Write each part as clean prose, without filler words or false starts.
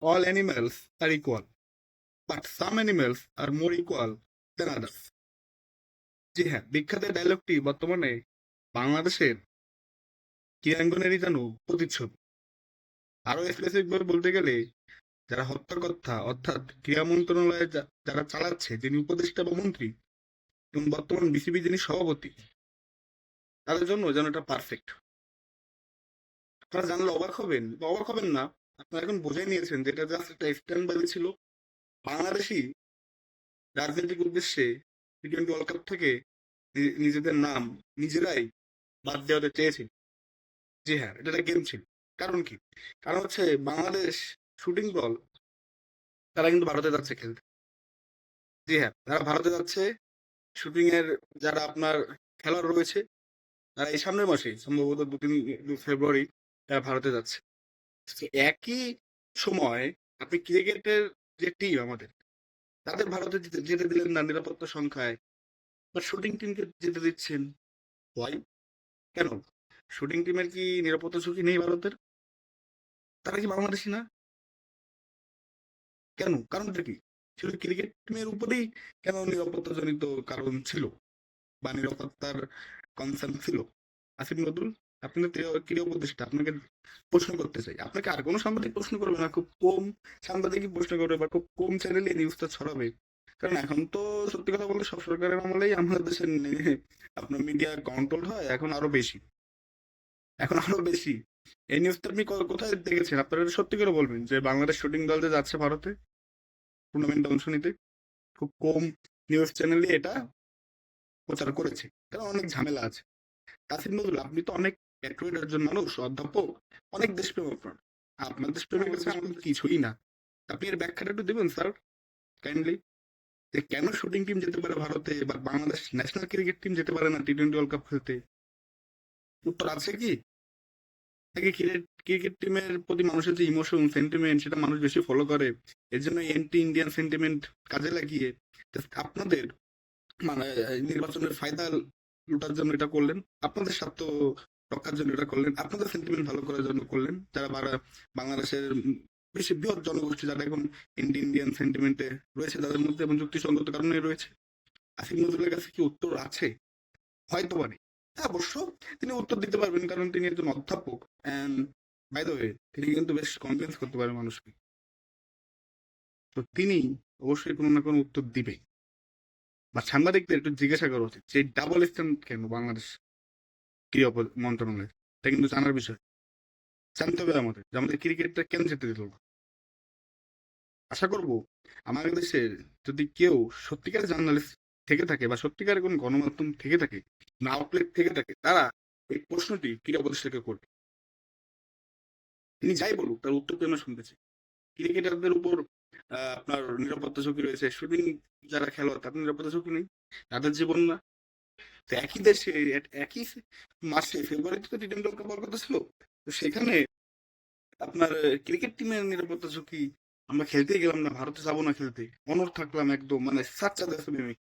all animals are equal, but some animals are more equal than others. জি হ্যাঁ, বিখ্যাত ডায়লগটি বর্তমানে বাংলাদেশের ক্রীড়াঙ্গনেরই যেন প্রতিচ্ছবি। আরো স্পেসিফিক ভাবে বলতে গেলে যারা হত্যাকর্তা অর্থাৎ ক্রীড়া মন্ত্রণালয়ে যারা চালাচ্ছে, যিনি উপদেষ্টা বা মন্ত্রী এবং বর্তমান বিসিবি যিনি সভাপতি, তাদের জন্য যেন এটা পারফেক্ট। আপনারা জানলে অবাক হবেন বা অবাক হবেন না, আপনারা এখন বুঝে নিয়েছেন যেটা জাস্ট একটা স্ট্যান্ড বাজি ছিল। বাংলাদেশি রাজনৈতিক উদ্দেশ্যে টি-20 ওয়ার্ল্ড কাপ থেকে নিজেদের নাম নিজেরাই বাদ দেওয়াতে চেয়েছে। জি হ্যাঁ, এটা একটা গেম ছিল। কারণ কি? কারণ হচ্ছে বাংলাদেশ শুটিং দল তারা কিন্তু ভারতে যাচ্ছে খেলতে। জি হ্যাঁ, তারা ভারতে যাচ্ছে। শুটিং এর যারা আপনার খেলোয়াড় রয়েছে তারা এই সামনের মাসেই সম্ভবত 2-3 ফেব্রুয়ারি তারা ভারতে যাচ্ছে। তো একই সময় আপনি ক্রিকেটের যে টিম আমাদের, তাদের ভারতে যেতে দিলেন না নিরাপত্তা সংখ্যায়, বা শুটিং টিমকে যেতে দিচ্ছেন। হোয়াই? কেন? শুটিং টিমের কি নিরাপত্তা ঝুঁকি নেই ভারতের? তারা কি বাংলাদেশি না? কেন? কারণটা কি? শুধু ক্রিকেট টিমের উপরেই কেন নিরাপত্তাজনিত কারণ ছিল বা নিরাপত্তার কনসার্ন ছিল? আসিফ নজরুল, আপনি তো ক্রীড়া উপদেষ্টা, আপনাকে প্রশ্ন করতে চাই। আপনাকে আর কোনো সাংবাদিক প্রশ্ন করবে না, খুব কম সাংবাদিকই প্রশ্ন করবে বা খুব কম চ্যানেলে এই নিউজটা ছড়াবে। কারণ এখন তো সত্যি কথা বলতে সব সরকারের আমলেই আমাদের দেশের আপনার মিডিয়া কন্ট্রোল হয় এখন আরো বেশি। এখন আরো বেশি। এই নিউজটা আপনি কোথায় দেখেছেন? আপনারা এটা সত্যি করে বলবেন যে বাংলাদেশ শুটিং দল যে যাচ্ছে ভারতে টুর্নামেন্টে অংশ নিতে। খুব কম নিউজ চ্যানেলে এটা প্রচার করেছে, কারণ অনেক ঝামেলা আছে। কাসিম নজরুল, আপনি তো অনেক প্যাট্রিয়ট একজন মানুষ, অধ্যাপক, অনেক দেশপ্রেম আপনার। আপনার দেশপ্রেমের কাছে আমাদের কিছুই না। আপনি এর ব্যাখ্যাটা একটু দেবেন স্যার, কাইন্ডলি, যে কেন শুটিং টিম যেতে পারে ভারতে বা বাংলাদেশ ন্যাশনাল ক্রিকেট টিম যেতে পারে না টি-20 ওয়ার্ল্ড কাপ খেলতে? উত্তর আছে কি? নাকি ক্রিকেট ক্রিকেট টিমের প্রতি মানুষের যে ইমোশন সেন্টিমেন্ট সেটা মানুষ বেশি ফলো করে, এর জন্য এন্টি ইন্ডিয়ান সেন্টিমেন্ট কাজে লাগিয়ে just আপনাদের মানে নির্বাচনের ফায়দা লুটার জন্য এটা করলেন, আপনাদের স্বার্থ রক্ষার জন্য এটা করলেন, আপনাদের সেন্টিমেন্ট ভালো করার জন্য করলেন, যারা বাংলাদেশের বেশি বৃহৎ জনগোষ্ঠী যারা এখন এন্টি ইন্ডিয়ান সেন্টিমেন্টে রয়েছে তাদের মধ্যে এবং যুক্তিসঙ্গত কারণে রয়েছে। আসিফ নজরুলের কাছে কি উত্তর আছে? হয়তো পারে। হ্যাঁ, অবশ্য তিনি উত্তর দিতে পারবেন কারণ তিনি একজন অধ্যাপক, অ্যান্ড বাই দ্য ওয়ে তিনি কিন্তু বেশ কনভিন্স করতে পারেন মানুষকে। তো তিনি অবশ্যই কোনো না কোনো উত্তর দিবে, বা সাংবাদিকদের একটু জিজ্ঞাসা করা উচিত যে ডাবল স্ট্যান্ড কেন বাংলাদেশ ক্রীড়া মন্ত্রণালয়। এটা কিন্তু জানার বিষয়। জানতে হবে আমাদের যে আমাদের ক্রিকেটটা কেন যেতে দিল না। আশা করব আমাদের দেশে যদি কেউ সত্যিকার জার্নালিস্ট থেকে থাকে বা সত্যিকার কোন গণমাধ্যম থেকে থাকে না আউটলেট থেকে থাকে, তারা এই প্রশ্নটি ক্রীড়া উপদেষ্টাকে করবে। তিনি যাই বলুক তার উত্তর আমরা শুনতে চাই। ক্রিকেটারদের উপর আপনার নিরাপত্তা ঝুঁকি রয়েছে, শুটিং যারা খেলোয়াড় তাদের নিরাপত্তা ঝুঁকি নেই, তাদের জীবন না। তো একই দেশে একই মাসে ফেব্রুয়ারিতে তো টি-20 ওয়ার্ল্ড কাপ হওয়ার কথা ছিল। তো সেখানে আপনার ক্রিকেট টিমের নিরাপত্তা ঝুঁকি, আমরা খেলতেই গেলাম না, ভারতে যাবো না খেলতে, অনড় থাকলাম একদম, মানে সাচ্চা দেশপ্রেমিক।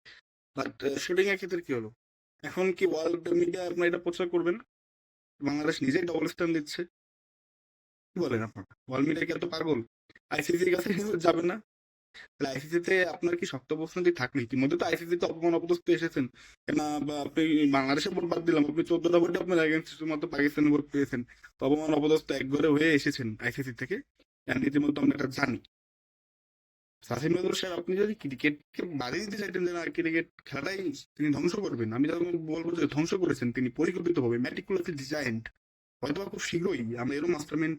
বাট শুটিং এর ক্ষেত্রে কি হলো? এখন কি ওয়ার্ল্ড মিডিয়া আপনার এটা প্রচার করবেন? বাংলাদেশ নিজেই ডবল স্ট্যান্ড দিচ্ছে। কি বলেন আপনারা? ওয়ার্ল্ড মিডিয়া কি এত পাগল? আইসিসির কাছে যাবে না? তাহলে আইসিসিতে আপনার কি শক্ত প্রশ্নটি থাকলো? ইতিমধ্যে তো আইসিসিতে অপমান অপদস্থ এসেছেন না, বা আপনি বাংলাদেশের ভোট বাদ দিলাম, আপনি 14টা ভোটে আপনার এগেন্স্ট শুধুমাত্র পাকিস্তানের ভোট পেয়েছেন। তো অপমান অপদস্থ একঘরে হয়ে এসেছেন আইসিসি থেকে, and ইতিমধ্যে আমরা এটা জানি। সাসিম নজরুল সাহেব, আপনি যদি ক্রিকেটকে বাদই দিতে চাইতেন যে না ক্রিকেট খেলাটাই তিনি ধ্বংস করবেন, আমি তখন বলবো যে ধ্বংস করেছেন তিনি পরিকল্পিতভাবে, ম্যাটিকুলাসলি ডিজাইন্ড। হয়তো খুব শীঘ্রই আমরা এরকম মাস্টারমাইন্ড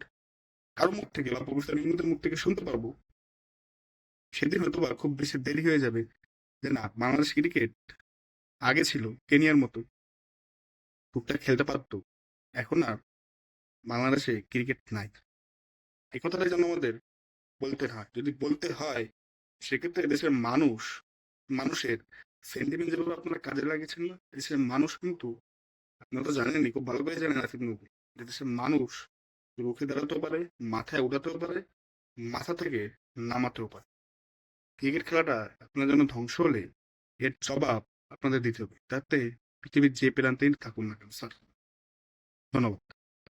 কারোর মুখ থেকে বা প্রফেসর ইউনুসের মুখ থেকে শুনতে পারবো। সেদিন হয়তো বা খুব বেশি দেরি হয়ে যাবে যে না বাংলাদেশ ক্রিকেট আগে ছিল কেনিয়ার মতো টুকটাক খেলতে পারতো, এখন আর বাংলাদেশে ক্রিকেট নাই। এই কথাটা যেন আমাদের বলতে হয়। যদি বলতে হয় সেক্ষেত্রে দেশের মানুষের সেন্টিমেন্ট যেভাবে আপনারা কাজে লাগিয়েছেন না, দেশের মানুষ কিন্তু, আপনারা তো জানেনই, খুব ভালো করে জানেন আসিফ নবী, যে দেশের মানুষ রুখে দাঁড়াতেও পারে, মাথায় উঠাতেও পারে, মাথা থেকে নামাতেও পারে। ক্রিকেট খেলাটা আপনার জন্য ধ্বংস হলে এর জবাব আপনাদের দিতে হবে, তাতে পৃথিবীর যে প্রান্তেই থাকুন না কেন স্যার। ধন্যবাদ।